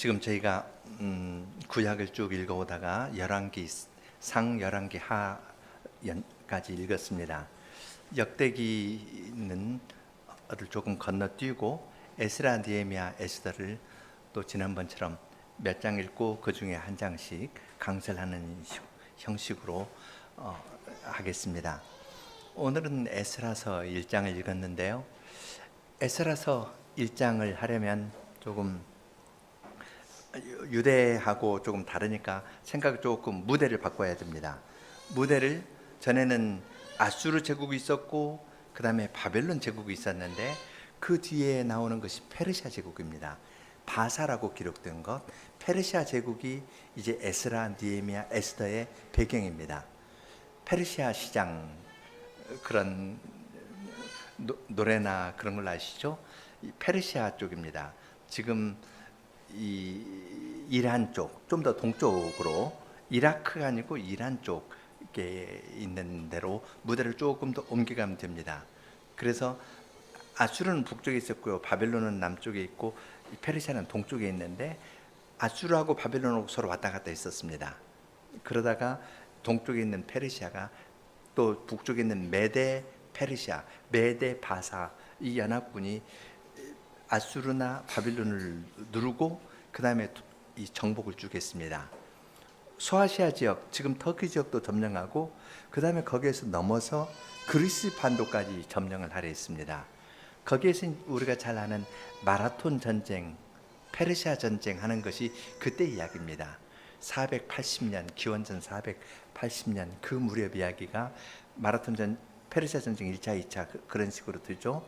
지금 저희가 구약을 쭉 읽어오다가 열왕기 상, 열왕기 하까지 읽었습니다. 역대기는 조금 건너뛰고 에스라, 느헤미야, 에스더를 또 지난번처럼 몇 장 읽고 그 중에 한 장씩 강설하는 형식으로 하겠습니다. 오늘은 에스라서 1장을 읽었는데요. 에스라서 1장을 하려면 조금 유대하고 조금 다르니까 생각 조금 무대를 바꿔야 됩니다. 무대를 전에는 아수르 제국이 있었고 그 다음에 바벨론 제국이 있었는데 그 뒤에 나오는 것이 페르시아 제국입니다. 바사라고 기록된 것, 페르시아 제국이 이제 에스라, 느헤미야, 에스더의 배경입니다. 페르시아 시장, 그런 노래나 그런 걸 아시죠? 페르시아 쪽입니다. 지금 이 이란 쪽, 좀 더 동쪽으로, 이라크가 아니고 이란 쪽에 있는 데로 무대를 조금 더 옮겨가면 됩니다. 그래서 아수르는 북쪽에 있었고요, 바벨론은 남쪽에 있고 페르시아는 동쪽에 있는데 아수르하고 바벨론하고 서로 왔다 갔다 했었습니다. 그러다가 동쪽에 있는 페르시아가 또 북쪽에 있는 메데 페르시아, 메데 바사, 이 연합군이 아수르나 바빌론을 누르고 그 다음에 이 정복을 쭉 했습니다. 소아시아 지역, 지금 터키 지역도 점령하고 그 다음에 거기에서 넘어서 그리스 반도까지 점령을 하려 했습니다. 거기에서 우리가 잘 아는 마라톤 전쟁, 페르시아 전쟁 하는 것이 그때 이야기입니다. 480년, 기원전 480년 그 무렵 이야기가 마라톤 페르시아 전쟁 1차, 2차 그런 식으로 되죠.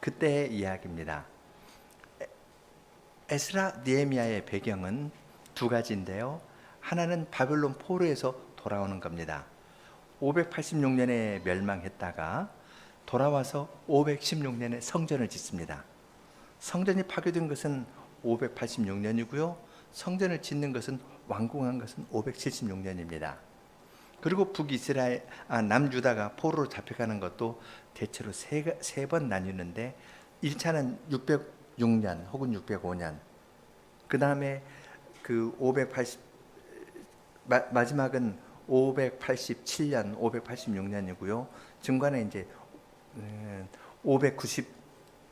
그때의 이야기입니다. 에스라, 느헤미야의 배경은 두 가지인데요. 하나는 바벨론 포로에서 돌아오는 겁니다. 586년에 멸망했다가 돌아와서 516년에 성전을 짓습니다. 성전이 파괴된 것은 586년이고요. 성전을 짓는 것은 완공한 것은 576년입니다. 그리고 남유다가 포로로 잡혀가는 것도 대체로 세 번 나뉘는데 1차는 606년 혹은 605년, 그 다음에 마지막은 587년, 586년이고요. 중간에 이제 590,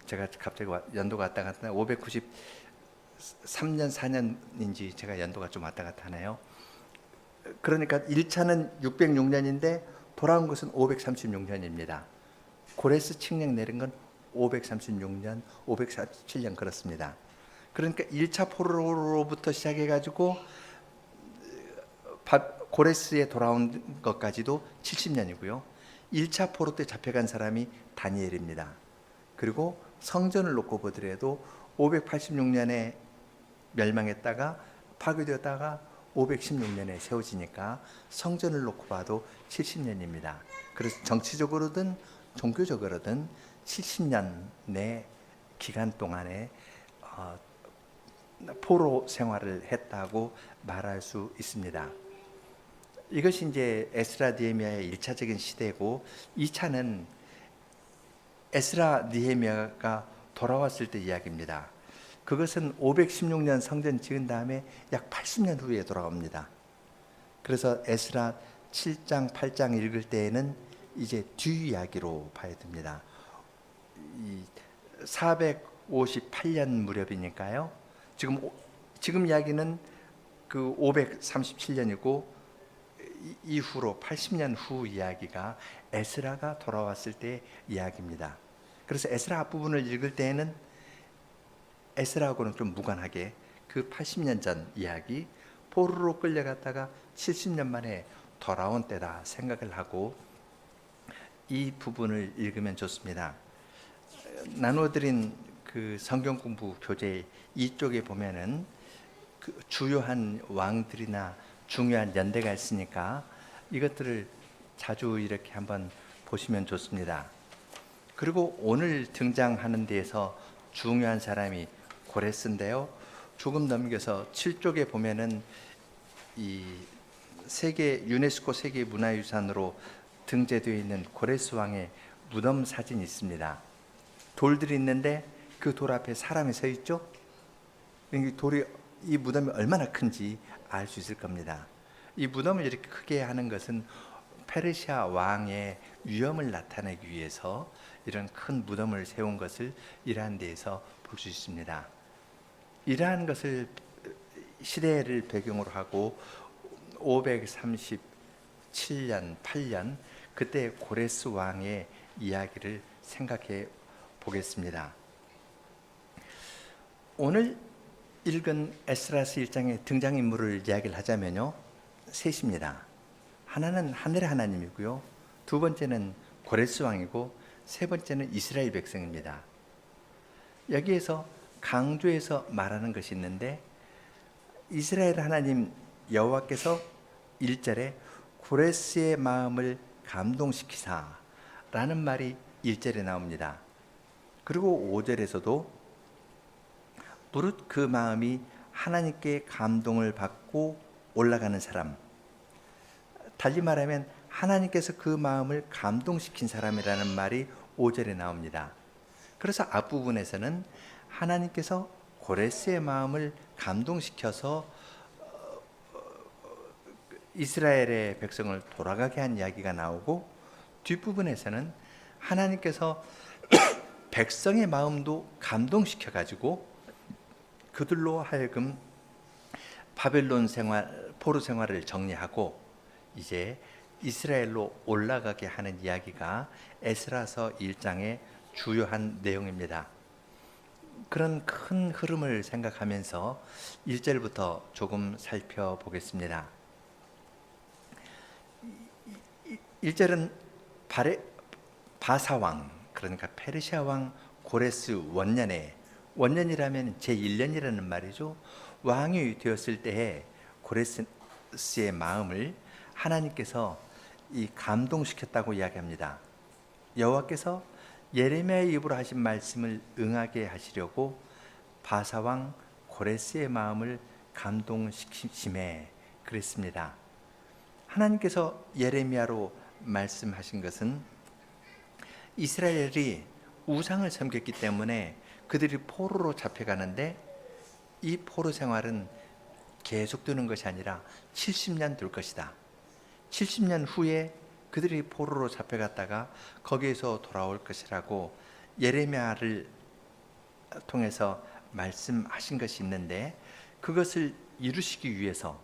제가 갑자기 연도가 왔다 갔다 593년, 4년인지 제가 연도가 좀 왔다 갔다 하네요. 그러니까 1차는 606년인데 돌아온 것은 536년입니다. 고레스 칙령 내린 건 536년, 547년 그렇습니다. 그러니까 1차 포로로부터 시작해가지고 고레스에 돌아온 것까지도 70년이고요. 1차 포로 때 잡혀간 사람이 다니엘입니다. 그리고 성전을 놓고 보더라도 586년에 멸망했다가 파괴되었다가 516년에 세워지니까 성전을 놓고 봐도 70년입니다. 그래서 정치적으로든 종교적으로든 70년 내 기간 동안에 포로 생활을 했다고 말할 수 있습니다. 이것이 이제 에스라, 느헤미야의 1차적인 시대고, 2차는 에스라, 느헤미야가 돌아왔을 때 이야기입니다. 그것은 516년 성전 지은 다음에 약 80년 후에 돌아옵니다. 그래서 에스라 7장, 8장 읽을 때에는 이제 뒤 이야기로 봐야 됩니다. 458년 무렵이니까요. 지금 이야기는 그 537년이고 이후로 80년 후 이야기가 에스라가 돌아왔을 때 이야기입니다. 그래서 에스라 앞부분을 읽을 때에는 에스라하고는 좀 무관하게 그 80년 전 이야기, 포로로 끌려갔다가 70년 만에 돌아온 때다 생각을 하고 이 부분을 읽으면 좋습니다. 나눠드린 그 성경 공부 교재 이쪽에 보면은 그 주요한 왕들이나 중요한 연대가 있으니까 이것들을 자주 이렇게 한번 보시면 좋습니다. 그리고 오늘 등장하는 데에서 중요한 사람이 고레스인데요. 조금 넘겨서 7쪽에 보면은 이 유네스코 세계 문화유산으로 등재되어 있는 고레스 왕의 무덤 사진이 있습니다. 돌들이 있는데 그 돌 앞에 사람이 서 있죠. 돌이 이 무덤이 얼마나 큰지 알 수 있을 겁니다. 이 무덤을 이렇게 크게 하는 것은 페르시아 왕의 위엄을 나타내기 위해서 이런 큰 무덤을 세운 것을 이러한 데에서 볼 수 있습니다. 이러한 것을 시대를 배경으로 하고 537년, 8년 그때 고레스 왕의 이야기를 생각해 보겠습니다. 오늘 읽은 에스라스 1장의 등장인물을 이야기를 하자면요, 셋입니다. 하나는 하늘의 하나님이고요, 두 번째는 고레스 왕이고, 세 번째는 이스라엘 백성입니다. 여기에서 강조해서 말하는 것이 있는데, 이스라엘 하나님 여호와께서 1절에 고레스의 마음을 감동시키사 라는 말이 1절에 나옵니다. 그리고 5절에서도 무릇 그 마음이 하나님께 감동을 받고 올라가는 사람, 달리 말하면 하나님께서 그 마음을 감동시킨 사람이라는 말이 5절에 나옵니다. 그래서 앞부분에서는 하나님께서 고레스의 마음을 감동시켜서 이스라엘의 백성을 돌아가게 한 이야기가 나오고, 뒷부분에서는 하나님께서 백성의 마음도 감동시켜 가지고 그들로 하여금 바벨론 생활, 포로 생활을 정리하고 이제 이스라엘로 올라가게 하는 이야기가 에스라서 1장의 주요한 내용입니다. 그런 큰 흐름을 생각하면서 1절부터 조금 살펴보겠습니다. 1절은 바사왕, 그러니까 페르시아 왕 고레스 원년에, 원년이라면 제1년이라는 말이죠. 왕이 되었을 때에 고레스의 마음을 하나님께서 이 감동시켰다고 이야기합니다. 여호와께서 예레미야의 입으로 하신 말씀을 응하게 하시려고 바사왕 고레스의 마음을 감동시키심에 그랬습니다. 하나님께서 예레미야로 말씀하신 것은 이스라엘이 우상을 섬겼기 때문에 그들이 포로로 잡혀가는데, 이 포로 생활은 계속되는 것이 아니라 70년 될 것이다. 70년 후에 그들이 포로로 잡혀갔다가 거기에서 돌아올 것이라고 예레미야를 통해서 말씀하신 것이 있는데, 그것을 이루시기 위해서,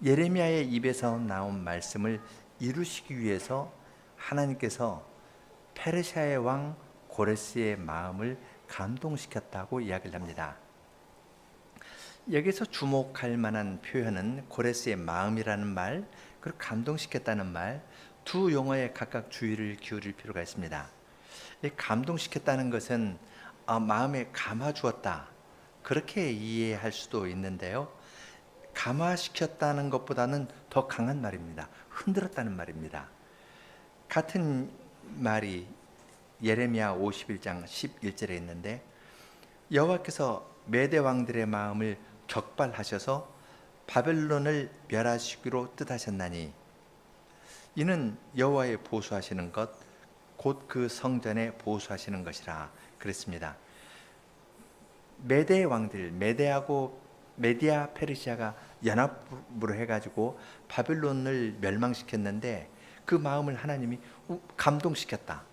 예레미야의 입에서 나온 말씀을 이루시기 위해서 하나님께서 페르시아의 왕 고레스의 마음을 감동시켰다고 이야기를 합니다. 여기서 주목할 만한 표현은 고레스의 마음이라는 말, 그리고 감동시켰다는 말, 두 용어에 각각 주의를 기울일 필요가 있습니다. 감동시켰다는 것은 마음에 감아주었다, 그렇게 이해할 수도 있는데요, 감화시켰다는 것보다는 더 강한 말입니다. 흔들었다는 말입니다. 같은 말이 예레미야 51장 11절에 있는데, 여호와께서 메대 왕들의 마음을 격발하셔서 바벨론을 멸하시기로 뜻하셨나니 이는 여호와의 보수하시는 것 곧 그 성전에 보수하시는 것이라 그랬습니다. 메대 왕들, 메디아 페르시아가 연합으로 해가지고 바벨론을 멸망시켰는데 그 마음을 하나님이 감동시켰다.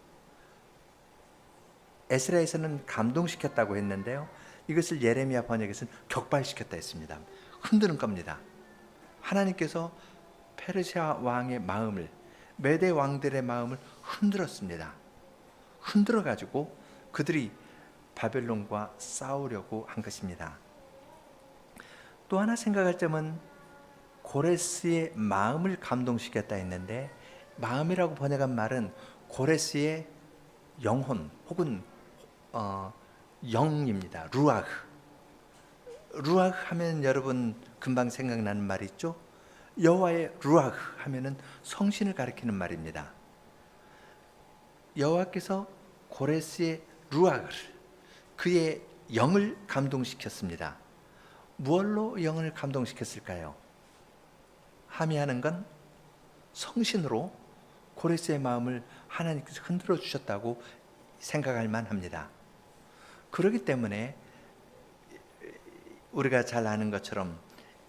에스라에서는 감동시켰다고 했는데요, 이것을 예레미야 번역에서는 격발시켰다 했습니다. 흔드는 겁니다. 하나님께서 페르시아 왕의 마음을, 메대 왕들의 마음을 흔들었습니다. 흔들어 가지고 그들이 바벨론과 싸우려고 한 것입니다. 또 하나 생각할 점은 고레스의 마음을 감동시켰다 했는데, 마음이라고 번역한 말은 고레스의 영혼 혹은 영입니다. 루아흐. 루아흐 하면 여러분 금방 생각나는 말 있죠? 여호와의 루아흐 하면은 성신을 가리키는 말입니다. 여호와께서 고레스의 루아흐를, 그의 영을 감동시켰습니다. 무엇로 영을 감동시켰을까요? 함의하는 건 성신으로 고레스의 마음을 하나님께서 흔들어 주셨다고 생각할 만합니다. 그렇기 때문에 우리가 잘 아는 것처럼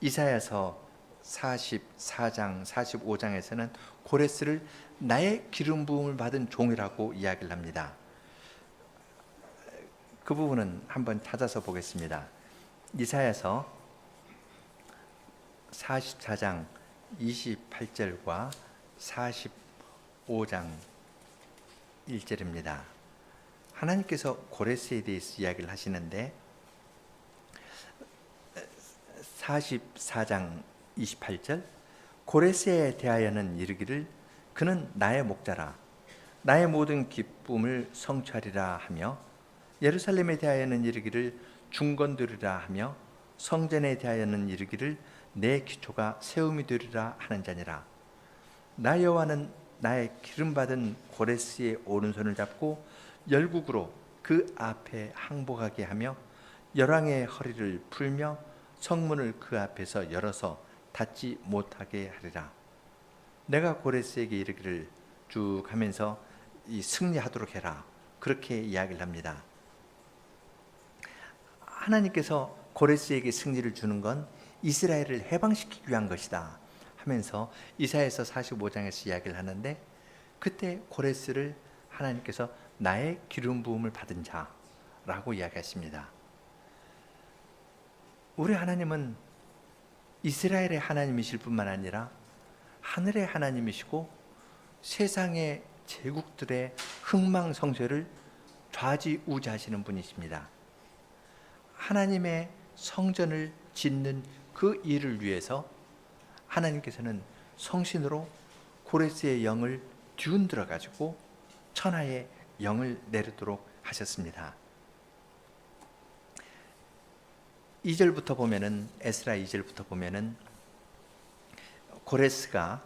이사야서 44장, 45장에서는 고레스를 나의 기름 부음을 받은 종이라고 이야기를 합니다. 그 부분은 한번 찾아서 보겠습니다. 이사야서 44장 28절과 45장 1절입니다. 하나님께서 고레스에 대해서 이야기를 하시는데 44장 28절 고레스에 대하여는 이르기를 그는 나의 목자라 나의 모든 기쁨을 성취하리라 하며 예루살렘에 대하여는 이르기를 중건되리라 하며 성전에 대하여는 이르기를 내 기초가 세움이 되리라 하는 자니라. 나 여호와는 나의 기름받은 고레스의 오른손을 잡고 열국으로 그 앞에 항복하게 하며 열왕의 허리를 풀며 성문을 그 앞에서 열어서 닫지 못하게 하리라. 내가 고레스에게 이르기를 쭉 하면서 이 승리하도록 해라. 그렇게 이야기를 합니다. 하나님께서 고레스에게 승리를 주는 건 이스라엘을 해방시키기 위한 것이다 하면서 이사야서 45장에서 이야기를 하는데 그때 고레스를 하나님께서 나의 기름 부음을 받은 자라고 이야기하십니다. 우리 하나님은 이스라엘의 하나님이실 뿐만 아니라 하늘의 하나님이시고 세상의 제국들의 흥망성쇠를 좌지우지하시는 분이십니다. 하나님의 성전을 짓는 그 일을 위해서 하나님께서는 성신으로 고레스의 영을 뒤흔들어 가지고 천하의 영을 내리도록 하셨습니다. 2절부터 보면은 에스라 2절부터 보면은 고레스가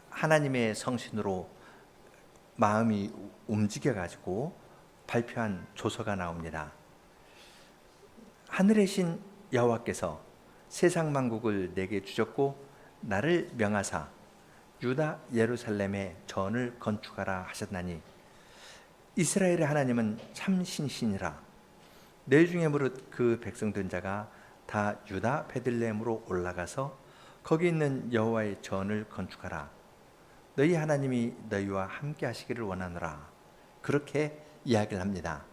하나님의 성신으로 마음이 움직여 가지고 발표한 조서가 나옵니다. 하늘의 신 여호와께서 세상 만국을 내게 주셨고 나를 명하사 유다 예루살렘에 전을 건축하라 하셨나니 이스라엘의 하나님은 참 신이시니라. 내 중에 무릇 그 백성 된 자가 다 유다 베들레헴으로 올라가서 거기 있는 여호와의 전을 건축하라. 너희 하나님이 너희와 함께 하시기를 원하노라. 그렇게 이야기를 합니다.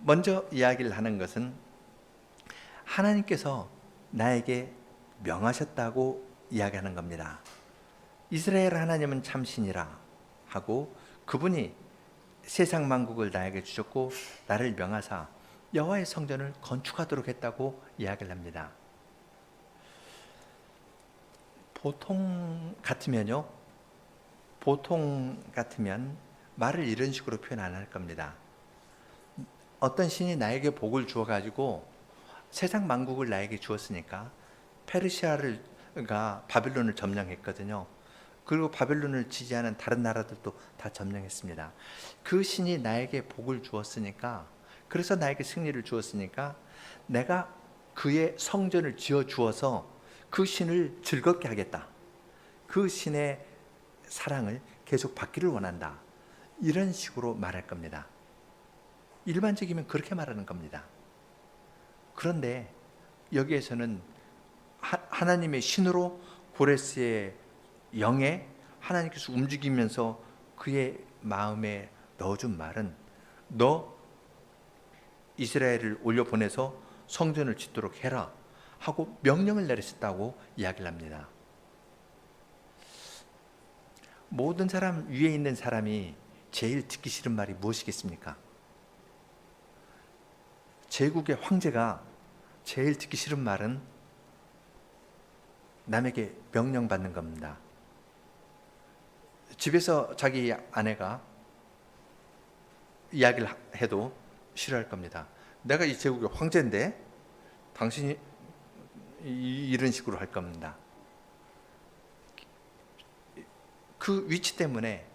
먼저 이야기를 하는 것은 하나님께서 나에게 명하셨다고 이야기하는 겁니다. 이스라엘 하나님은 참신이라 하고 그분이 세상 만국을 나에게 주셨고 나를 명하사 여호와의 성전을 건축하도록 했다고 이야기를 합니다. 보통 같으면 말을 이런 식으로 표현 안 할 겁니다. 어떤 신이 나에게 복을 주어 가지고 세상 만국을 나에게 주었으니까 페르시아가 바빌론을 점령했거든요. 그리고 바빌론을 지지하는 다른 나라들도 다 점령했습니다. 그 신이 나에게 복을 주었으니까, 그래서 나에게 승리를 주었으니까 내가 그의 성전을 지어 주어서 그 신을 즐겁게 하겠다. 그 신의 사랑을 계속 받기를 원한다. 이런 식으로 말할 겁니다. 일반적이면 그렇게 말하는 겁니다. 그런데 여기에서는 하나님의 신으로 고레스의 영에 하나님께서 움직이면서 그의 마음에 넣어준 말은 너 이스라엘을 올려보내서 성전을 짓도록 해라 하고 명령을 내리셨다고 이야기를 합니다. 모든 사람 위에 있는 사람이 제일 듣기 싫은 말이 무엇이겠습니까? 제국의 황제가 제일 듣기 싫은 말은 남에게 명령받는 겁니다. 집에서 자기 아내가 이야기를 해도 싫어할 겁니다. 내가 이 제국의 황제인데 당신이 이런 식으로 할 겁니다. 그 위치 때문에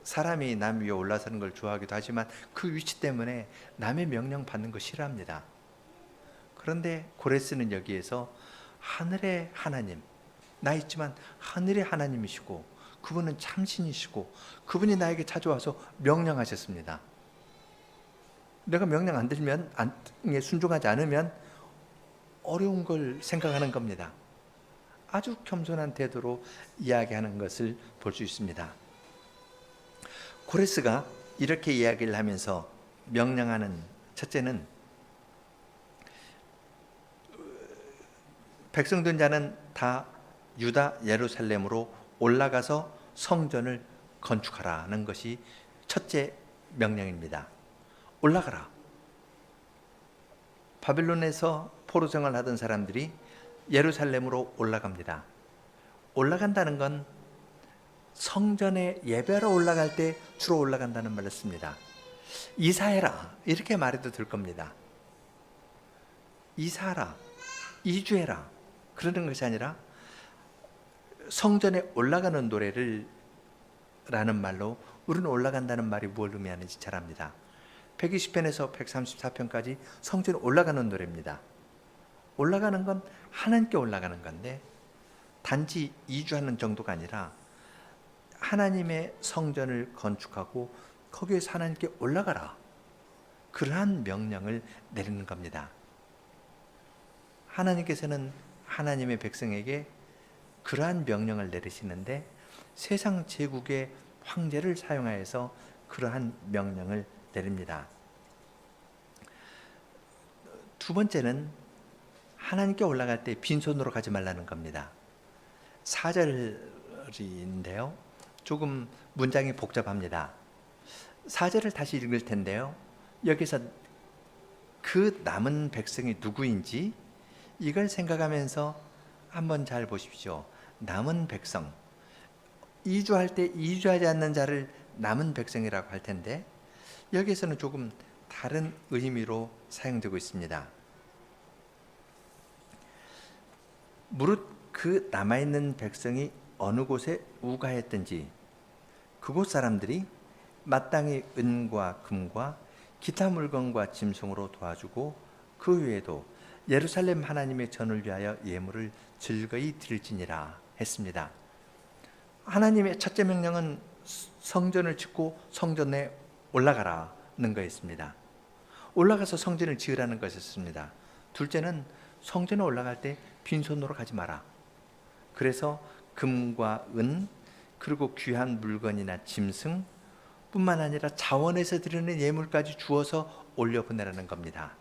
사람이 남 위에 올라서는 걸 좋아하기도 하지만 그 위치 때문에 남의 명령 받는 거 싫어합니다. 그런데 고레스는 여기에서 하늘의 하나님, 나 있지만 하늘의 하나님이시고 그분은 참신이시고 그분이 나에게 찾아와서 명령하셨습니다. 내가 명령 안 들면, 순종하지 않으면 어려운 걸 생각하는 겁니다. 아주 겸손한 태도로 이야기하는 것을 볼 수 있습니다. 고레스가 이렇게 이야기를 하면서 명령하는 첫째는, 백성된 자는 다 유다 예루살렘으로 올라가서 성전을 건축하라는 것이 첫째 명령입니다. 올라가라. 바빌론에서 포로 생활하던 사람들이 예루살렘으로 올라갑니다. 올라간다는 건 성전에 예배하러 올라갈 때 주로 올라간다는 말을 씁니다. 이사해라 이렇게 말해도 될 겁니다. 이사하라, 이주해라 그러는 것이 아니라 성전에 올라가는 노래를 라는 말로 우리는 올라간다는 말이 무엇을 의미하는지 잘 압니다. 120편에서 134편까지 성전에 올라가는 노래입니다. 올라가는 건 하나님께 올라가는 건데 단지 이주하는 정도가 아니라 하나님의 성전을 건축하고 거기에서 하나님께 올라가라. 그러한 명령을 내리는 겁니다. 하나님께서는 하나님의 백성에게 그러한 명령을 내리시는데 세상 제국의 황제를 사용하여서 그러한 명령을 내립니다. 두 번째는 하나님께 올라갈 때 빈손으로 가지 말라는 겁니다. 4절인데요. 조금 문장이 복잡합니다. 4절을 다시 읽을 텐데요. 여기서 그 남은 백성이 누구인지 이걸 생각하면서 한번 잘 보십시오. 남은 백성. 이주할 때 이주하지 않는 자를 남은 백성이라고 할 텐데 여기에서는 조금 다른 의미로 사용되고 있습니다. 무릇 그 남아있는 백성이 어느 곳에 우가했든지 그곳 사람들이 마땅히 은과 금과 기타 물건과 짐승으로 도와주고 그 외에도 예루살렘 하나님의 전을 위하여 예물을 즐거이 드릴지니라 했습니다. 하나님의 첫째 명령은 성전을 짓고 성전에 올라가라는 거였습니다. 올라가서 성전을 지으라는 것이었습니다. 둘째는 성전에 올라갈 때 빈손으로 가지 마라. 그래서 금과 은 그리고 귀한 물건이나 짐승 뿐만 아니라 자원에서 드리는 예물까지 주어서 올려보내라는 겁니다.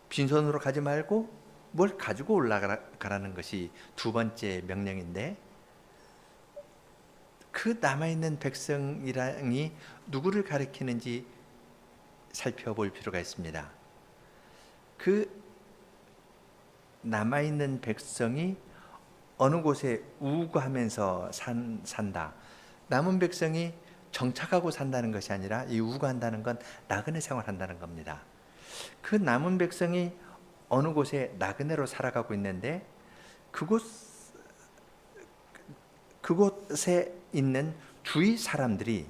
빈손으로 가지 말고 뭘 가지고 올라가라는 것이 두 번째 명령인데 그 남아있는 백성이랑이 누구를 가리키는지 살펴볼 필요가 있습니다. 그 남아있는 백성이 어느 곳에 우거하면서 산다. 남은 백성이 정착하고 산다는 것이 아니라 이 우거한다는 건 나그네 생활한다는 겁니다. 그 남은 백성이 어느 곳에 나그네로 살아가고 있는데 그곳에 있는 주위 사람들이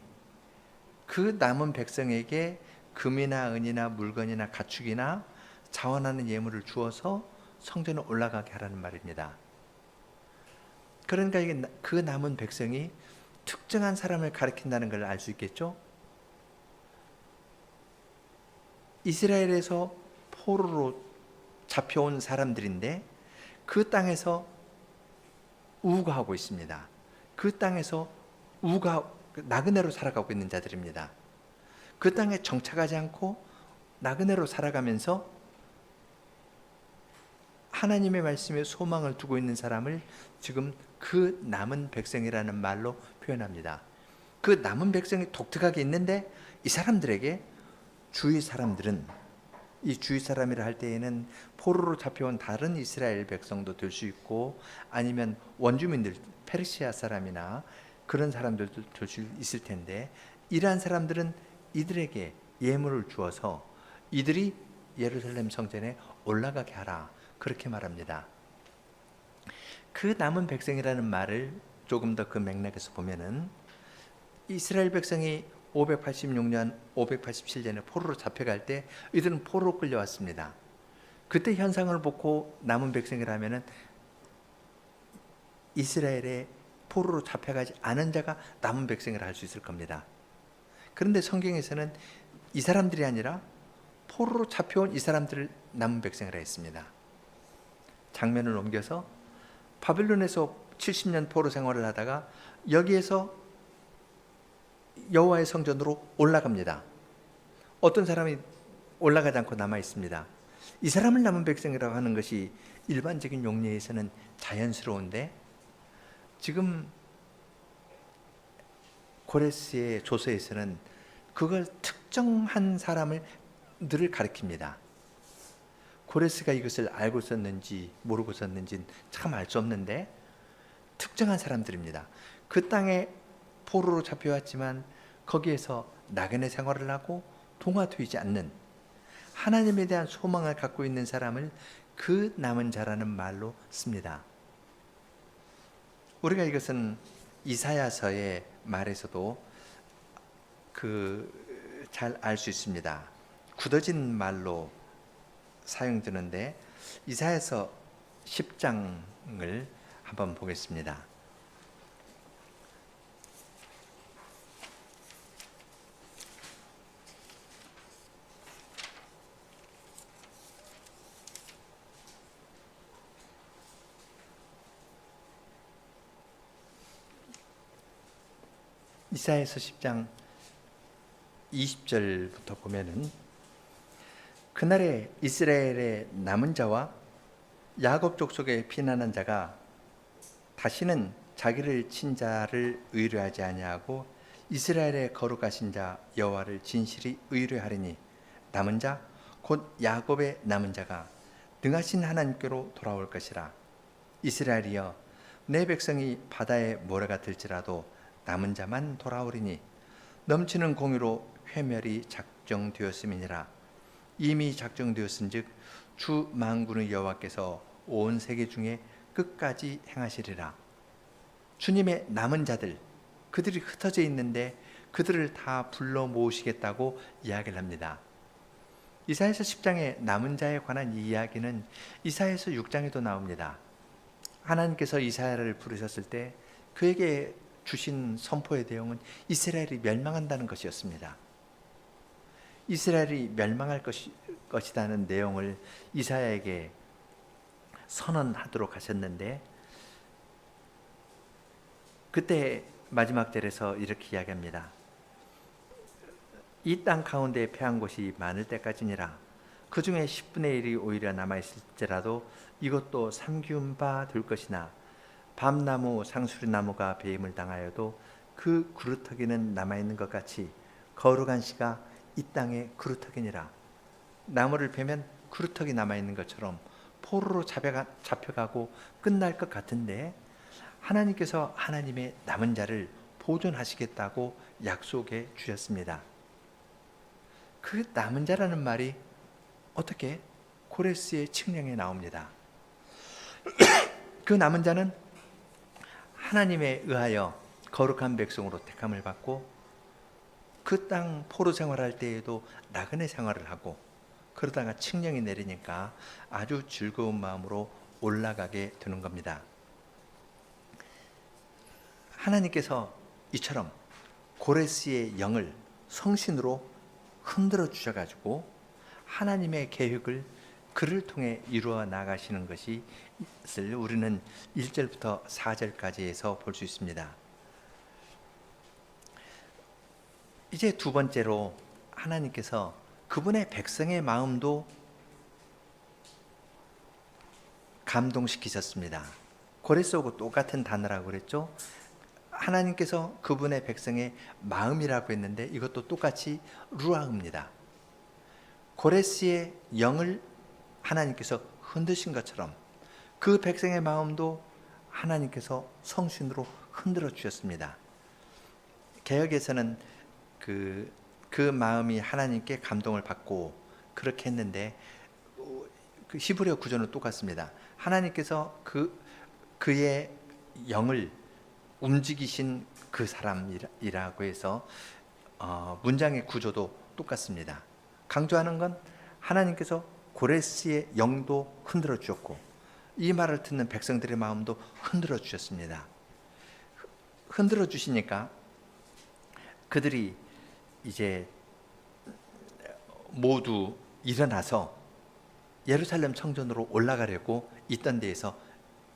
그 남은 백성에게 금이나 은이나 물건이나 가축이나 자원하는 예물을 주어서 성전에 올라가게 하라는 말입니다. 그러니까 이게 그 남은 백성이 특정한 사람을 가리킨다는 걸 알 수 있겠죠? 이스라엘에서 포로로 잡혀온 사람들인데 그 땅에서 우거하고 있습니다. 그 땅에서 나그네로 살아가고 있는 자들입니다. 그 땅에 정착하지 않고 나그네로 살아가면서 하나님의 말씀에 소망을 두고 있는 사람을 지금 그 남은 백성이라는 말로 표현합니다. 그 남은 백성이 독특하게 있는데 이 사람들에게 주위 사람들은 이 주위 사람이라 할 때에는 포로로 잡혀온 다른 이스라엘 백성도 될 수 있고 아니면 원주민들 페르시아 사람이나 그런 사람들도 될 수 있을 텐데 이러한 사람들은 이들에게 예물을 주어서 이들이 예루살렘 성전에 올라가게 하라 그렇게 말합니다. 그 남은 백성이라는 말을 조금 더 그 맥락에서 보면은 이스라엘 백성이 586년, 587년에 포로로 잡혀갈 때 이들은 포로로 끌려왔습니다. 그때 현상을 보고 남은 백성이라면은 이스라엘에 포로로 잡혀가지 않은 자가 남은 백성이라 할 수 있을 겁니다. 그런데 성경에서는 이 사람들이 아니라 포로로 잡혀온 이 사람들을 남은 백성이라 했습니다. 장면을 옮겨서 바빌론에서 70년 포로 생활을 하다가 여기에서 여호와의 성전으로 올라갑니다. 어떤 사람이 올라가지 않고 남아 있습니다. 이 사람을 남은 백성이라고 하는 것이 일반적인 용례에서는 자연스러운데, 지금 고레스의 조서에서는 그걸 특정한 사람을 늘 가리킵니다. 고레스가 이것을 알고 썼는지 모르고 썼는지는 참 알 수 없는데 특정한 사람들입니다. 그 땅에 포로로 잡혀왔지만 거기에서 나그네 생활을 하고 동화되지 않는, 하나님에 대한 소망을 갖고 있는 사람을 그 남은 자라는 말로 씁니다. 우리가 이것은 이사야서의 말에서도 잘 알 수 있습니다. 굳어진 말로 사용되는데, 이사야서 10장을 한번 보겠습니다. 이사야서 10장 20절부터 보면은, 그날에 이스라엘의 남은 자와 야곱 족속의 피난한 자가 다시는 자기를 친 자를 의뢰하지 아니하고 이스라엘의 거룩하신 자 여호와를 진실이 의뢰하리니, 남은 자 곧 야곱의 남은 자가 능하신 하나님께로 돌아올 것이라. 이스라엘이여, 내 백성이 바다의 모래가 될지라도 남은 자만 돌아오리니, 넘치는 공의로 회멸이 작정되었음이니라. 이미 작정되었은즉 주 만군의 여호와께서 온 세계 중에 끝까지 행하시리라. 주님의 남은 자들, 그들이 흩어져 있는데 그들을 다 불러 모으시겠다고 이야기를 합니다. 이사야서 10장의 남은 자에 관한 이 이야기는 이사야서 6장에도 나옵니다. 하나님께서 이사야를 부르셨을 때 그에게 주신 선포의 내용은 이스라엘이 멸망한다는 것이었습니다. 이스라엘이 멸망할 것이라는 내용을 이사야에게 선언하도록 하셨는데, 그때 마지막 절에서 이렇게 이야기합니다. 이 땅 가운데 패한 곳이 많을 때까지니라. 그 중에 10분의 1이 오히려 남아있을지라도 이것도 삼기운 바 될 것이나, 밤나무 상수리나무가 배임을 당하여도 그 그루터기는 남아있는 것 같이 거룩한 씨가 이 땅의 그루터기니라. 나무를 베면 그루터기 남아있는 것처럼 포로로 잡혀가고 끝날 것 같은데, 하나님께서 하나님의 남은 자를 보존하시겠다고 약속해 주셨습니다. 그 남은 자라는 말이 어떻게 고레스의 칙령에 나옵니다. 그 남은 자는 하나님에 의하여 거룩한 백성으로 택함을 받고 그 땅 포로 생활할 때에도 나그네 생활을 하고, 그러다가 칙령이 내리니까 아주 즐거운 마음으로 올라가게 되는 겁니다. 하나님께서 이처럼 고레스의 영을 성신으로 흔들어 주셔가지고 하나님의 계획을 그를 통해 이루어 나가시는 것이 우리는 1절부터 4절까지에서 볼 수 있습니다. 이제 두 번째로 하나님께서 그분의 백성의 마음도 감동시키셨습니다. 고레스하고 똑같은 단어라고 그랬죠. 하나님께서 그분의 백성의 마음이라고 했는데 이것도 똑같이 루아입니다. 고레스의 영을 하나님께서 흔드신 것처럼 그 백성의 마음도 하나님께서 성신으로 흔들어 주셨습니다. 개역에서는 그 마음이 하나님께 감동을 받고 그렇게 했는데, 그 히브리어 구조는 똑같습니다. 하나님께서 그의 영을 움직이신 그 사람이라고 해서 문장의 구조도 똑같습니다. 강조하는 건 하나님께서 고레스의 영도 흔들어 주셨고 이 말을 듣는 백성들의 마음도 흔들어 주셨습니다. 흔들어 주시니까 그들이 이제 모두 일어나서 예루살렘 성전으로 올라가려고 있던 데에서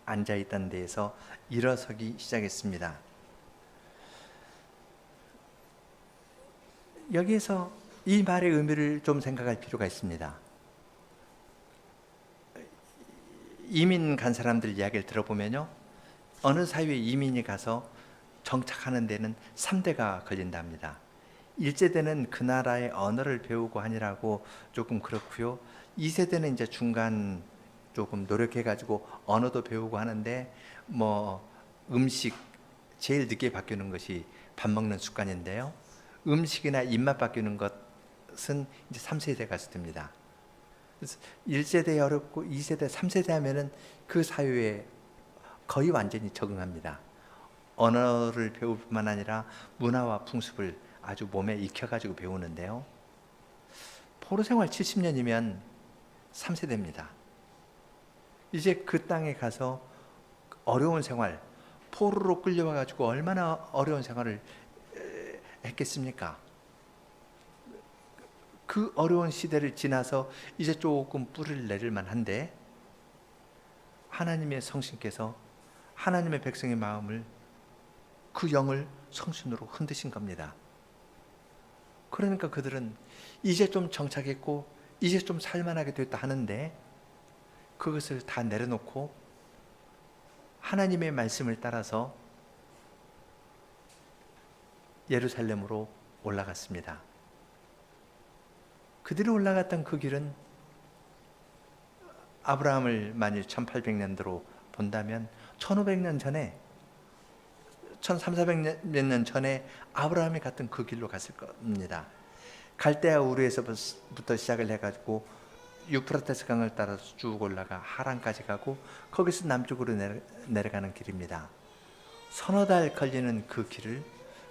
앉아 있던 데에서 일어서기 시작했습니다. 여기에서 이 말의 의미를 좀 생각할 필요가 있습니다. 이민 간 사람들 이야기를 들어보면요, 어느 사회에 이민이 가서 정착하는 데는 3대가 걸린답니다. 1세대는 그 나라의 언어를 배우고 하니라고 조금 그렇고요. 2세대는 이제 중간 조금 노력해가지고 언어도 배우고 하는데 음식 제일 늦게 바뀌는 것이 밥 먹는 습관인데요. 음식이나 입맛 바뀌는 것은 이제 3세대 가서 됩니다. 그래서 1세대 어렵고 2세대, 3세대 하면은 그 사회에 거의 완전히 적응합니다. 언어를 배울 뿐만 아니라 문화와 풍습을 아주 몸에 익혀가지고 배우는데요. 포로 생활 70년이면 3세대입니다. 이제 그 땅에 가서 어려운 생활, 포로로 끌려와가지고 얼마나 어려운 생활을 했겠습니까? 그 어려운 시대를 지나서 이제 조금 뿌리를 내릴 만한데 하나님의 성신께서 하나님의 백성의 마음을, 그 영을 성신으로 흔드신 겁니다. 그러니까 그들은 이제 좀 정착했고 이제 좀 살만하게 됐다 하는데 그것을 다 내려놓고 하나님의 말씀을 따라서 예루살렘으로 올라갔습니다. 그들이 올라갔던 그 길은 아브라함을 만일 1800년도로 본다면 1500년 전에 1300~1400년 전에 아브라함이 갔던 그 길로 갔을 겁니다. 갈대아 우르에서부터 시작을 해가지고 유프라테스 강을 따라서 쭉 올라가 하란까지 가고 거기서 남쪽으로 내려가는 길입니다. 서너 달 걸리는 그 길을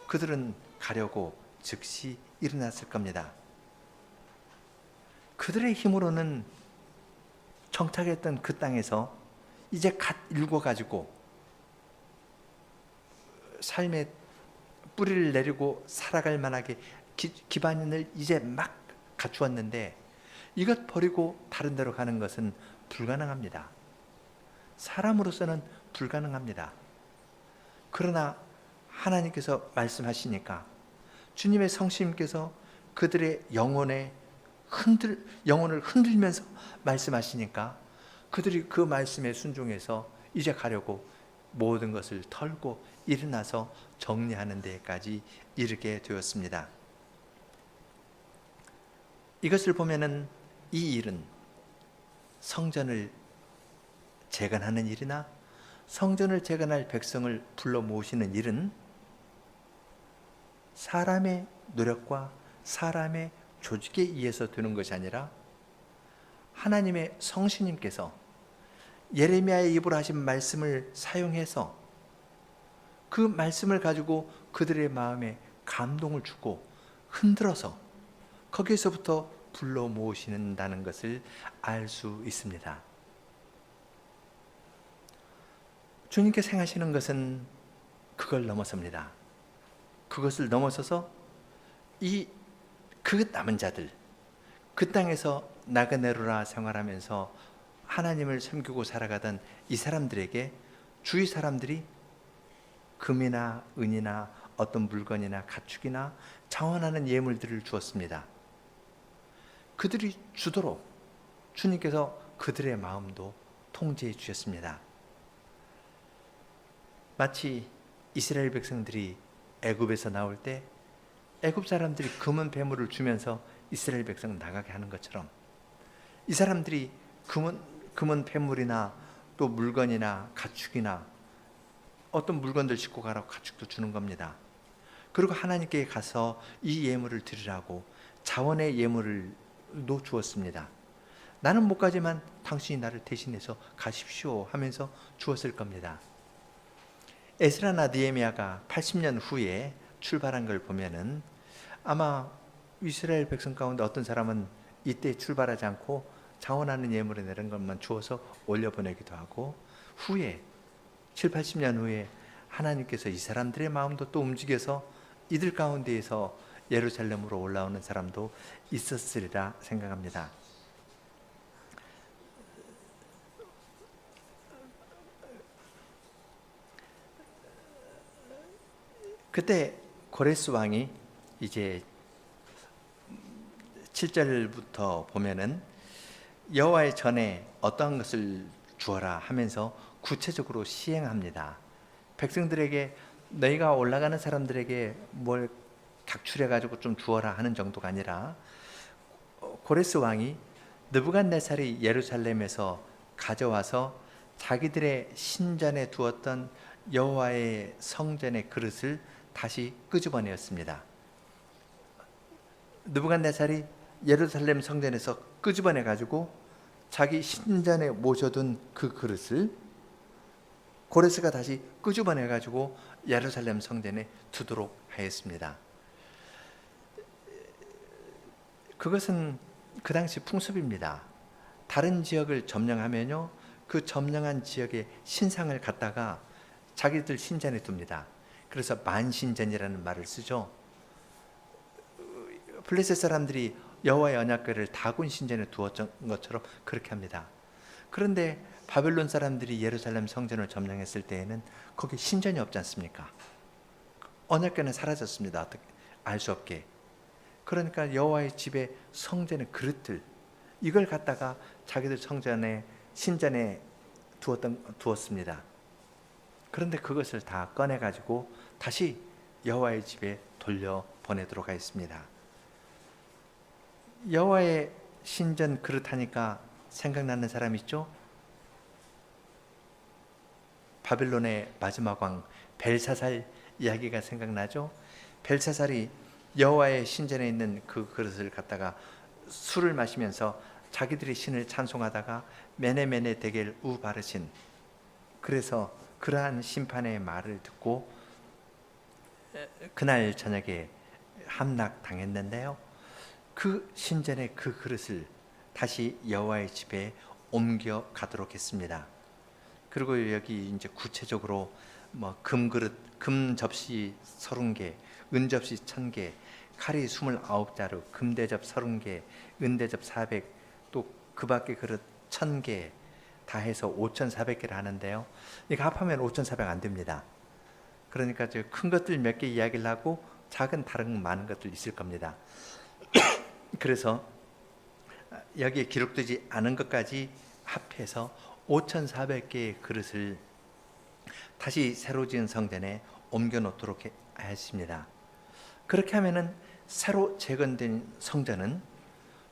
그들은 가려고 즉시 일어났을 겁니다. 그들의 힘으로는 정착했던 그 땅에서 이제 갓 일궈가지고 삶의 뿌리를 내리고 살아갈 만하게 기반을 이제 막 갖추었는데 이것 버리고 다른 데로 가는 것은 불가능합니다. 사람으로서는 불가능합니다. 그러나 하나님께서 말씀하시니까 주님의 성신께서 그들의 영혼을 흔들면서 말씀하시니까 그들이 그 말씀에 순종해서 이제 가려고 모든 것을 털고 일어나서 정리하는 데까지 이르게 되었습니다. 이것을 보면은 이 일은 성전을 재건하는 일이나 성전을 재건할 백성을 불러 모으시는 일은 사람의 노력과 사람의 조직에 의해서 되는 것이 아니라 하나님의 성신님께서 예레미야의 입으로 하신 말씀을 사용해서 그 말씀을 가지고 그들의 마음에 감동을 주고 흔들어서 거기에서부터 불러 모으신다는 것을 알 수 있습니다. 주님께서 행하시는 것은 그걸 넘어섭니다. 그것을 넘어서서 그 남은 자들, 그 땅에서 나그네로라 생활하면서 하나님을 섬기고 살아가던 이 사람들에게 주위 사람들이 금이나 은이나 어떤 물건이나 가축이나 자원하는 예물들을 주었습니다. 그들이 주도록 주님께서 그들의 마음도 통제해 주셨습니다. 마치 이스라엘 백성들이 애굽에서 나올 때 애굽 사람들이 금은 배물을 주면서 이스라엘 백성을 나가게 하는 것처럼 이 사람들이 금은 배물이나 또 물건이나 가축이나 어떤 물건들 싣고 가라고 가축도 주는 겁니다. 그리고 하나님께 가서 이 예물을 드리라고 자원의 예물도 주었습니다. 나는 못 가지만 당신이 나를 대신해서 가십시오 하면서 주었을 겁니다. 에스라나 느헤미야가 80년 후에 출발한 걸 보면은 아마 이스라엘 백성 가운데 어떤 사람은 이때 출발하지 않고 자원하는 예물에 내린 것만 주어서 올려보내기도 하고 후에 7, 80년 후에 하나님께서 이 사람들의 마음도 또 움직여서 이들 가운데에서 예루살렘으로 올라오는 사람도 있었으리라 생각합니다. 그때 고레스 왕이 이제 7절부터 보면은 여호와의 전에 어떠한 것을 주어라 하면서 구체적으로 시행합니다. 백성들에게 너희가 올라가는 사람들에게 뭘 각출해 가지고 좀 주어라 하는 정도가 아니라 고레스 왕이 느부갓네살이 예루살렘에서 가져와서 자기들의 신전에 두었던 여호와의 성전의 그릇을 다시 끄집어내었습니다. 느부갓네살이 예루살렘 성전에서 끄집어내 가지고 자기 신전에 모셔둔 그 그릇을 고레스가 다시 끄집어내 가지고 예루살렘 성전에 두도록 하였습니다. 그것은 그 당시 풍습입니다. 다른 지역을 점령하면요, 그 점령한 지역의 신상을 갖다가 자기들 신전에 둡니다. 그래서 만신전이라는 말을 쓰죠. 블레셋 사람들이 여호와의 언약궤를 다곤 신전에 두었던 것처럼 그렇게 합니다. 그런데 바벨론 사람들이 예루살렘 성전을 점령했을 때에는 거기 신전이 없지 않습니까? 언약궤는 사라졌습니다. 어떻게 알 수 없게. 그러니까 여호와의 집에 성전의 그릇들, 이걸 갖다가 자기들 성전에 신전에 두었습니다. 그런데 그것을 다 꺼내 가지고 다시 여호와의 집에 돌려 보내도록 하였습니다. 여호와의 신전 그릇 하니까 생각나는 사람 있죠? 바빌론의 마지막 왕 벨사살 이야기가 생각나죠? 벨사살이 여호와의 신전에 있는 그 그릇을 갖다가 술을 마시면서 자기들의 신을 찬송하다가 메네메네 데겔 우바르신, 그래서 그러한 심판의 말을 듣고 그날 저녁에 함락당했는데요, 그 신전의 그 그릇을 다시 여호와의 집에 옮겨 가도록 했습니다. 그리고 여기 이제 구체적으로 뭐 금그릇, 금 접시 30개, 은 접시 1000개, 칼이 29자루, 금대접 30개, 은대접 400, 또 그 밖에 그릇 1000개 다 해서 5400개를 하는데요, 이거 합하면 5400 안 됩니다. 그러니까 큰 것들 몇 개 이야기를 하고 작은 다른 많은 것들 있을 겁니다. 그래서 여기에 기록되지 않은 것까지 합해서 5400개의 그릇을 다시 새로 지은 성전에 옮겨 놓도록 하였습니다. 그렇게 하면은 새로 재건된 성전은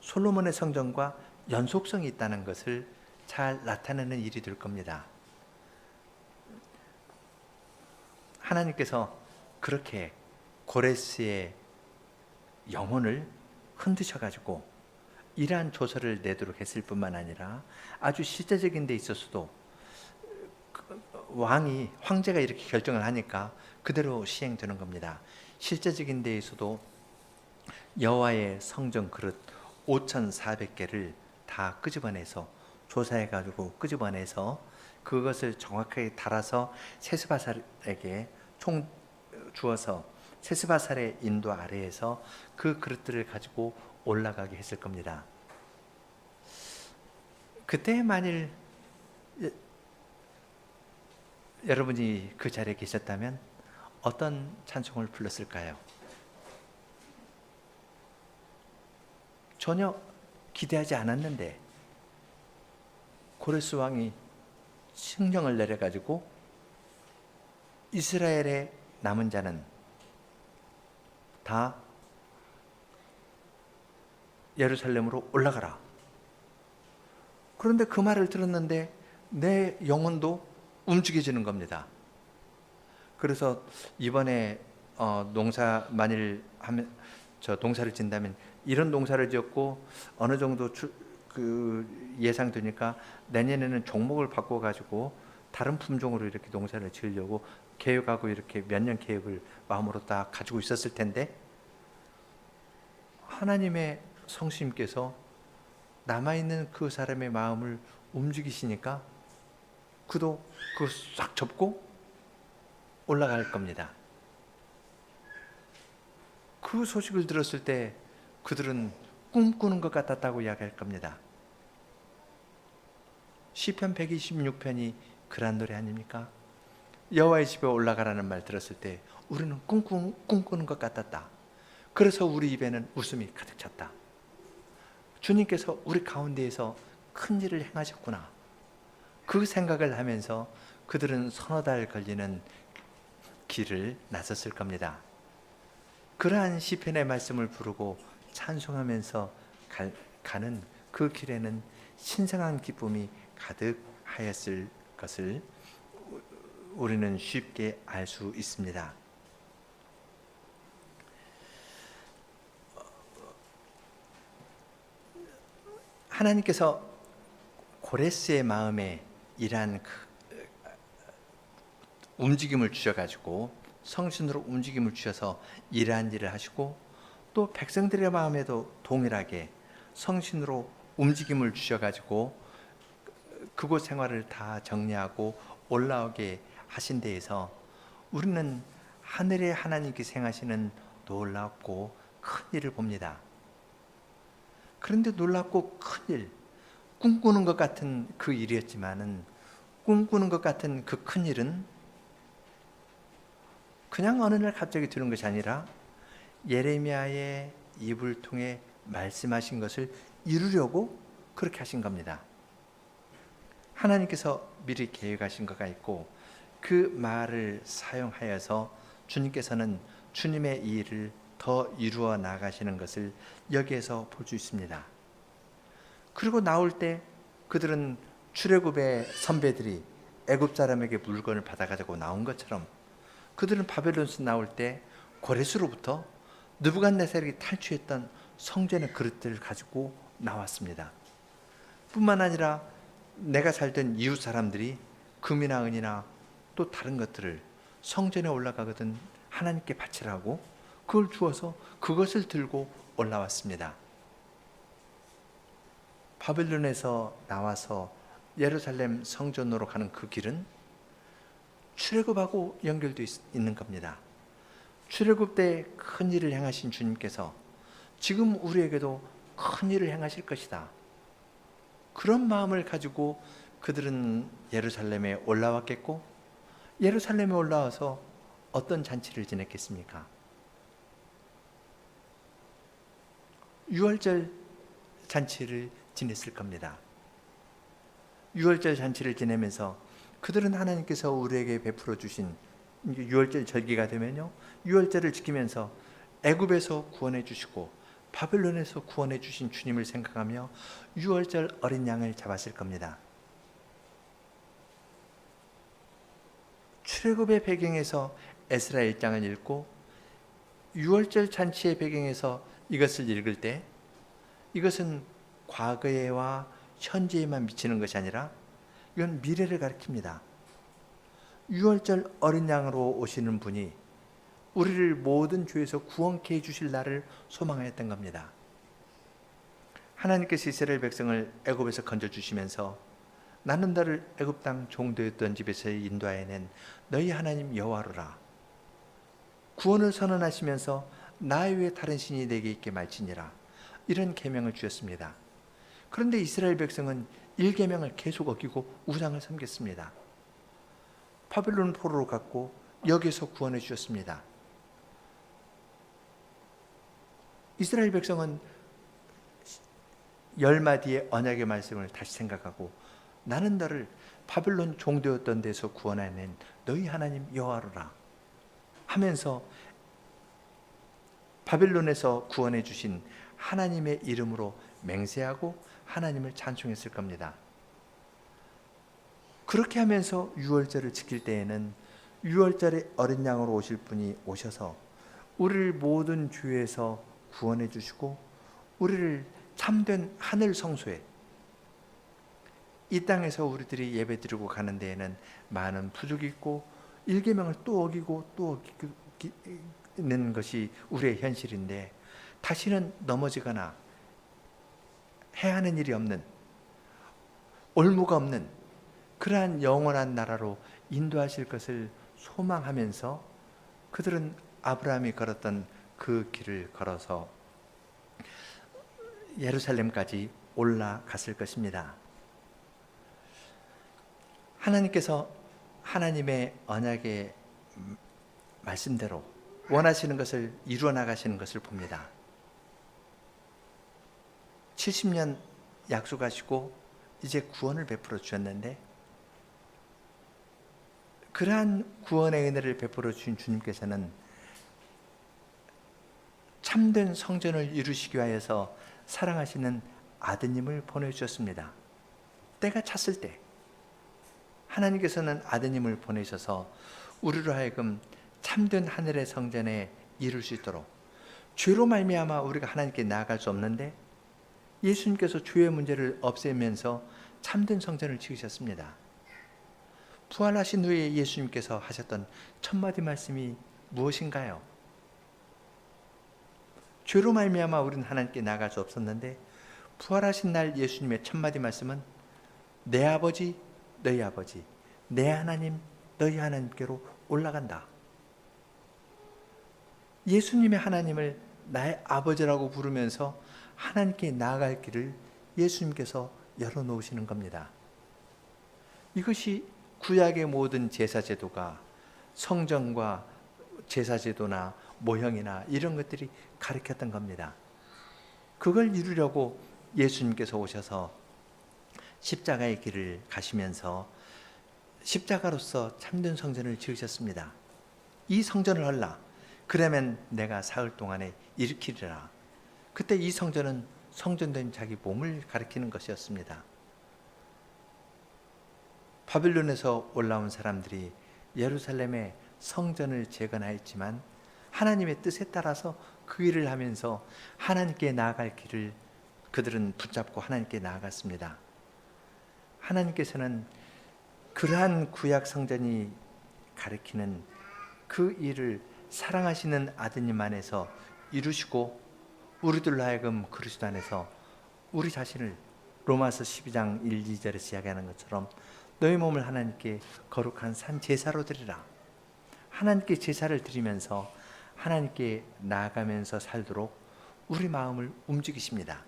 솔로몬의 성전과 연속성이 있다는 것을 잘 나타내는 일이 될 겁니다. 하나님께서 그렇게 고레스의 영혼을 흔드셔가지고 이러한 조서를 내도록 했을 뿐만 아니라 아주 실제적인 데 있어서도 황제가 이렇게 결정을 하니까 그대로 시행되는 겁니다. 실제적인 데에서도 여호와의 성전 그릇 5400개를 다 끄집어내서 조사해가지고 끄집어내서 그것을 정확하게 달아서 세스바살에게 총 주어서 세스바살의 인도 아래에서 그 그릇들을 가지고 올라가게 했을 겁니다. 그때 만일 여러분이 그 자리에 계셨다면 어떤 찬송을 불렀을까요? 전혀 기대하지 않았는데 고레스 왕이 칙령을 내려가지고 이스라엘의 남은 자는 다 예루살렘으로 올라가라. 그런데 그 말을 들었는데 내 영혼도 움직여지는 겁니다. 그래서 이번에 농사를 짓는다면 이런 농사를 지었고 어느 정도 예상되니까 내년에는 종목을 바꿔가지고 다른 품종으로 이렇게 농사를 지으려고 계획하고 이렇게 몇 년 계획을 마음으로 딱 가지고 있었을 텐데 하나님의 성심께서 남아있는 그 사람의 마음을 움직이시니까 그도 그거 싹 접고 올라갈 겁니다. 그 소식을 들었을 때 그들은 꿈꾸는 것 같았다고 이야기할 겁니다. 시편 126편이 그런 노래 아닙니까? 여호와의 집에 올라가라는 말 들었을 때 우리는 꿈꾸는 것 같았다. 그래서 우리 입에는 웃음이 가득 찼다. 주님께서 우리 가운데에서 큰 일을 행하셨구나. 그 생각을 하면서 그들은 서너 달 걸리는 길을 나섰을 겁니다. 그러한 시편의 말씀을 부르고 찬송하면서 가는 그 길에는 신성한 기쁨이 가득하였을 것을 우리는 쉽게 알 수 있습니다. 하나님께서 고레스의 마음에 이러한 움직임을 주셔가지고 성신으로 움직임을 주셔서 이러한 일을 하시고, 또 백성들의 마음에도 동일하게 성신으로 움직임을 주셔가지고 그곳 생활을 다 정리하고 올라오게 하신 데에서 우리는 하늘의 하나님께서 행하시는 놀랍고 큰 일을 봅니다. 그런데 놀랍고 큰 일, 꿈꾸는 것 같은 그 일이었지만은, 꿈꾸는 것 같은 그 큰 일은 그냥 어느 날 갑자기 들은 것이 아니라 예레미야의 입을 통해 말씀하신 것을 이루려고 그렇게 하신 겁니다. 하나님께서 미리 계획하신 것가 있고 그 말을 사용하여서 주님께서는 주님의 일을 더 이루어 나가시는 것을 여기에서 볼 수 있습니다. 그리고 나올 때 그들은 출애굽의 선배들이 애굽 사람에게 물건을 받아가지고 나온 것처럼 그들은 바벨론에서 나올 때 고레스로부터 느부갓네살이 탈취했던 성전의 그릇들을 가지고 나왔습니다. 뿐만 아니라 내가 살던 이웃 사람들이 금이나 은이나 또 다른 것들을 성전에 올라가거든 하나님께 바치라고 그걸 주어서 그것을 들고 올라왔습니다. 바벨론에서 나와서 예루살렘 성전으로 가는 그 길은 출애굽하고 연결되어 있는 겁니다. 출애굽 때 큰 일을 행하신 주님께서 지금 우리에게도 큰 일을 행하실 것이다. 그런 마음을 가지고 그들은 예루살렘에 올라왔겠고, 예루살렘에 올라와서 어떤 잔치를 지냈겠습니까? 유월절 잔치를 지냈을 겁니다. 유월절 잔치를 지내면서 그들은 하나님께서 우리에게 베풀어 주신 유월절 절기가 되면요, 유월절을 지키면서 애굽에서 구원해 주시고 바벨론에서 구원해 주신 주님을 생각하며 유월절 어린 양을 잡았을 겁니다. 출애굽의 배경에서 에스라 1장을 읽고 유월절 잔치의 배경에서 이것을 읽을 때 이것은 과거에와 현재에만 미치는 것이 아니라 이건 미래를 가리킵니다. 유월절 어린 양으로 오시는 분이 우리를 모든 죄에서 구원케 해주실 날을 소망하였던 겁니다. 하나님께서 이스라엘 백성을 애굽에서 건져주시면서 나는 너를 애굽 땅 종되었던 집에서 인도하여낸 너희 하나님 여호와로라. 구원을 선언하시면서 나 외에 다른 신이 내게 있게 말지니라. 이런 계명을 주셨습니다. 그런데 이스라엘 백성은 1계명을 계속 어기고 우상을 섬겼습니다. 바벨론 포로로 갔고 여기서 구원해 주셨습니다. 이스라엘 백성은 10마디의 언약의 말씀을 다시 생각하고 나는 너를 바벨론 종되었던 데서 구원해낸 너희 하나님 여호와로라 하면서 바벨론에서 구원해 주신 하나님의 이름으로 맹세하고 하나님을 찬송했을 겁니다. 그렇게 하면서 유월절을 지킬 때에는 유월절에 어린 양으로 오실 분이 오셔서 우리를 모든 죄에서 구원해 주시고 우리를 참된 하늘 성소에, 이 땅에서 우리들이 예배드리고 가는 데에는 많은 부족이 있고 1계명을 또 어기고 또 어기는 것이 우리의 현실인데, 다시는 넘어지거나 해야 하는 일이 없는, 올무가 없는 그러한 영원한 나라로 인도하실 것을 소망하면서 그들은 아브라함이 걸었던 그 길을 걸어서 예루살렘까지 올라갔을 것입니다. 하나님께서 하나님의 언약의 말씀대로 원하시는 것을 이루어 나가시는 것을 봅니다. 70년 약속하시고 이제 구원을 베풀어 주셨는데, 그러한 구원의 은혜를 베풀어 주신 주님께서는 참된 성전을 이루시기 위하여서 사랑하시는 아드님을 보내주셨습니다. 때가 찼을 때 하나님께서는 아드님을 보내셔서 우리로 하여금 참된 하늘의 성전에 이룰 수 있도록, 죄로 말미암아 우리가 하나님께 나아갈 수 없는데 예수님께서 죄의 문제를 없애면서 참된 성전을 지으셨습니다. 부활하신 후에 예수님께서 하셨던 첫 마디 말씀이 무엇인가요? 죄로 말미암아 우리는 하나님께 나아갈 수 없었는데 부활하신 날 예수님의 첫 마디 말씀은 내 아버지 너희 아버지, 내 하나님 너희 하나님께로 올라간다. 예수님의 하나님을 나의 아버지라고 부르면서 하나님께 나아갈 길을 예수님께서 열어놓으시는 겁니다. 이것이 구약의 모든 제사제도가 성전과 제사제도나 모형이나 이런 것들이 가르쳤던 겁니다. 그걸 이루려고 예수님께서 오셔서 십자가의 길을 가시면서 십자가로서 참된 성전을 지으셨습니다. 이 성전을 헐라. 그러면 내가 사흘 동안에 일으키리라. 그때 이 성전은 성전된 자기 몸을 가리키는 것이었습니다. 바빌론에서 올라온 사람들이 예루살렘의 성전을 재건하였지만 하나님의 뜻에 따라서 그 일을 하면서 하나님께 나아갈 길을 그들은 붙잡고 하나님께 나아갔습니다. 하나님께서는 그러한 구약 성전이 가리키는 그 일을 사랑하시는 아드님 안에서 이루시고, 우리들로 하여금 그리스도 안에서 우리 자신을 로마서 12장 1, 2절에 시작하는 것처럼 너희 몸을 하나님께 거룩한 산 제사로 드리라. 하나님께 제사를 드리면서 하나님께 나아가면서 살도록 우리 마음을 움직이십니다.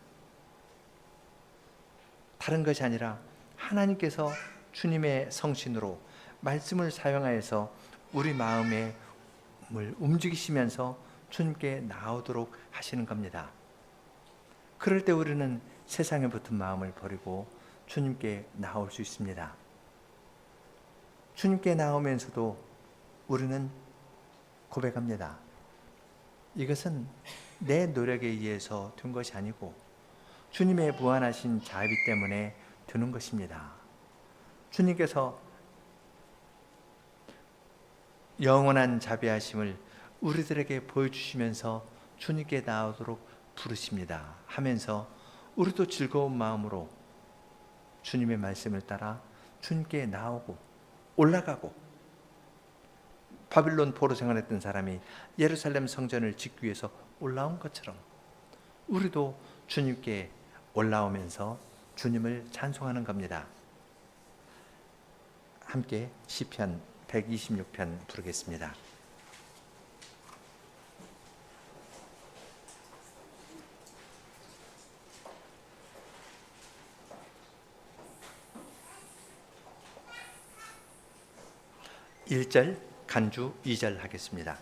다른 것이 아니라 하나님께서 주님의 성신으로 말씀을 사용하여서 우리 마음을 움직이시면서 주님께 나오도록 하시는 겁니다. 그럴 때 우리는 세상에 붙은 마음을 버리고 주님께 나올 수 있습니다. 주님께 나오면서도 우리는 고백합니다. 이것은 내 노력에 의해서 된 것이 아니고 주님의 무한하신 자비 때문에 되는 것입니다. 주님께서 영원한 자비하심을 우리들에게 보여주시면서 주님께 나오도록 부르십니다 하면서 우리도 즐거운 마음으로 주님의 말씀을 따라 주님께 나오고 올라가고, 바빌론 포로 생활했던 사람이 예루살렘 성전을 짓기 위해서 올라온 것처럼 우리도 주님께 올라오면서 주님을 찬송하는 겁니다. 함께 시편 126편 부르겠습니다. 일 절 간주 2절 하겠습니다.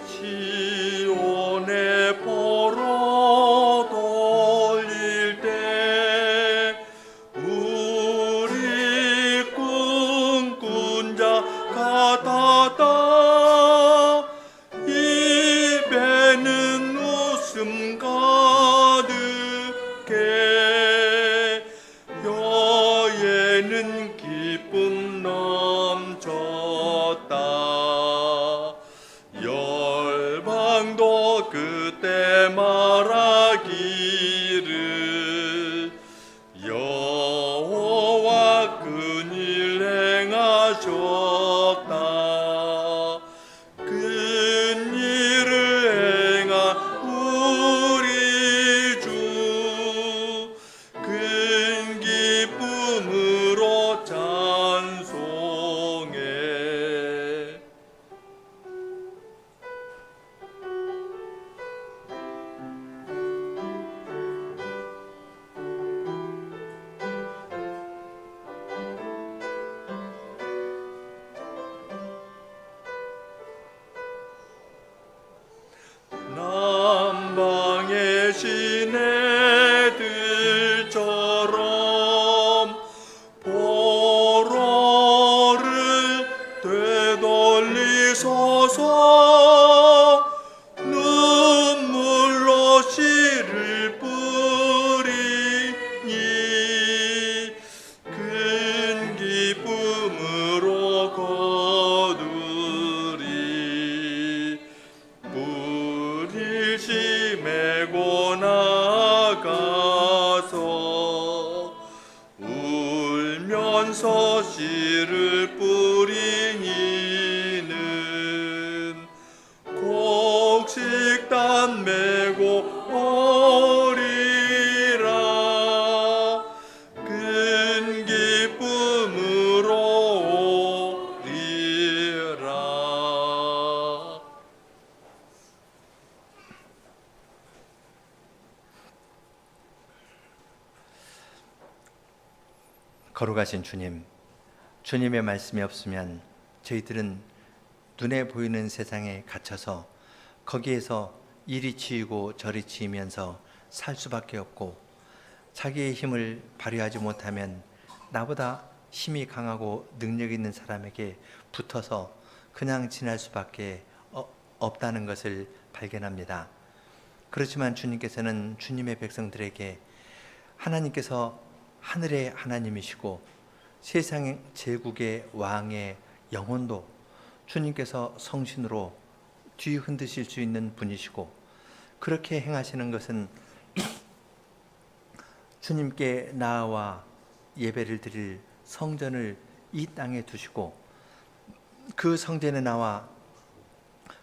시 여호와 큰일 행하셨다. 큰 일을 행한 우리 주, 큰 기쁨으로 찬송해. 남방의 시내들처럼 포로를 되돌리소서. 눈물로 씨를 뿌리니 큰 기쁨으로 거두리. 뿌릴 심매고 나가서 울면서 씨를 뿌리니는 곡식단 메고 오리라. 큰 기쁨으로 오리라. 거룩하신 주님, 주님의 말씀이 없으면 저희들은 눈에 보이는 세상에 갇혀서 거기에서 이리 치이고 저리 치이면서 살 수밖에 없고, 자기의 힘을 발휘하지 못하면 나보다 힘이 강하고 능력 있는 사람에게 붙어서 그냥 지날 수밖에 없다는 것을 발견합니다. 그렇지만 주님께서는 주님의 백성들에게 하나님께서 하늘의 하나님이시고 세상 제국의 왕의 영혼도 주님께서 성신으로 뒤흔드실 수 있는 분이시고, 그렇게 행하시는 것은 주님께 나아와 예배를 드릴 성전을 이 땅에 두시고, 그 성전에 나와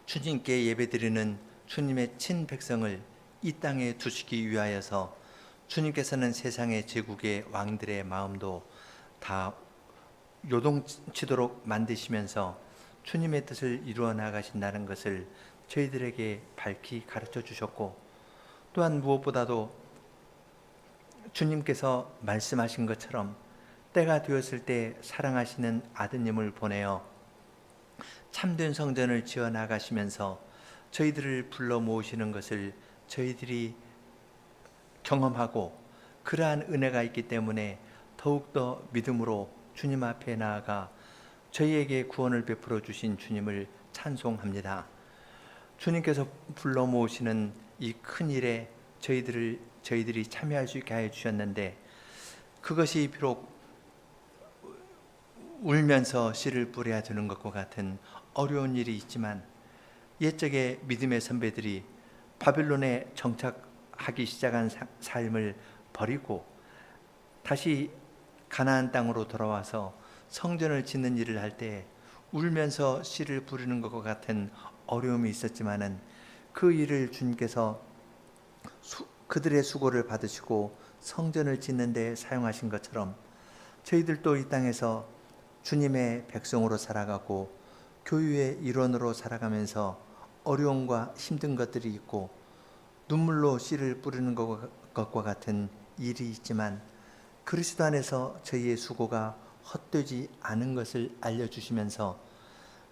주님께 예배드리는 주님의 친백성을 이 땅에 두시기 위하여서 주님께서는 세상의 제국의 왕들의 마음도 다 요동치도록 만드시면서 주님의 뜻을 이루어 나가신다는 것을 저희들에게 밝히 가르쳐 주셨고, 또한 무엇보다도 주님께서 말씀하신 것처럼 때가 되었을 때 사랑하시는 아드님을 보내어 참된 성전을 지어 나가시면서 저희들을 불러 모으시는 것을 저희들이 경험하고, 그러한 은혜가 있기 때문에 더욱더 믿음으로 주님 앞에 나아가 저희에게 구원을 베풀어 주신 주님을 찬송합니다. 주님께서 불러 모으시는 이 큰 일에 저희들이 참여할 수 있게 하여 주셨는데, 그것이 비록 울면서 씨를 뿌려야 되는 것과 같은 어려운 일이 있지만, 옛적의 믿음의 선배들이 바빌론에 정착하기 시작한 삶을 버리고 다시 가나안 땅으로 돌아와서 성전을 짓는 일을 할 때 울면서 씨를 부르는 것과 같은 어려움이 있었지만은, 그 일을 주님께서 그들의 수고를 받으시고 성전을 짓는 데 사용하신 것처럼 저희들도 이 땅에서 주님의 백성으로 살아가고 교유의 일원으로 살아가면서 어려움과 힘든 것들이 있고 눈물로 씨를 뿌리는 것과 같은 일이 있지만, 그리스도 안에서 저희의 수고가 헛되지 않은 것을 알려주시면서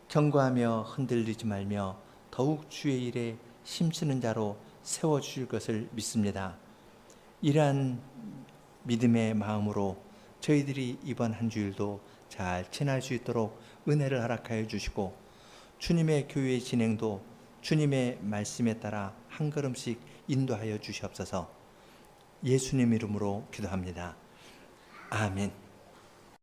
경고하며 흔들리지 말며 더욱 주의 일에 힘쓰는 자로 세워주실 것을 믿습니다. 이러한 믿음의 마음으로 저희들이 이번 한 주일도 잘 지날 수 있도록 은혜를 허락하여 주시고, 주님의 교회의 진행도 주님의 말씀에 따라 한 걸음씩 인도하여 주시옵소서. 예수님 이름으로 기도합니다. 아멘.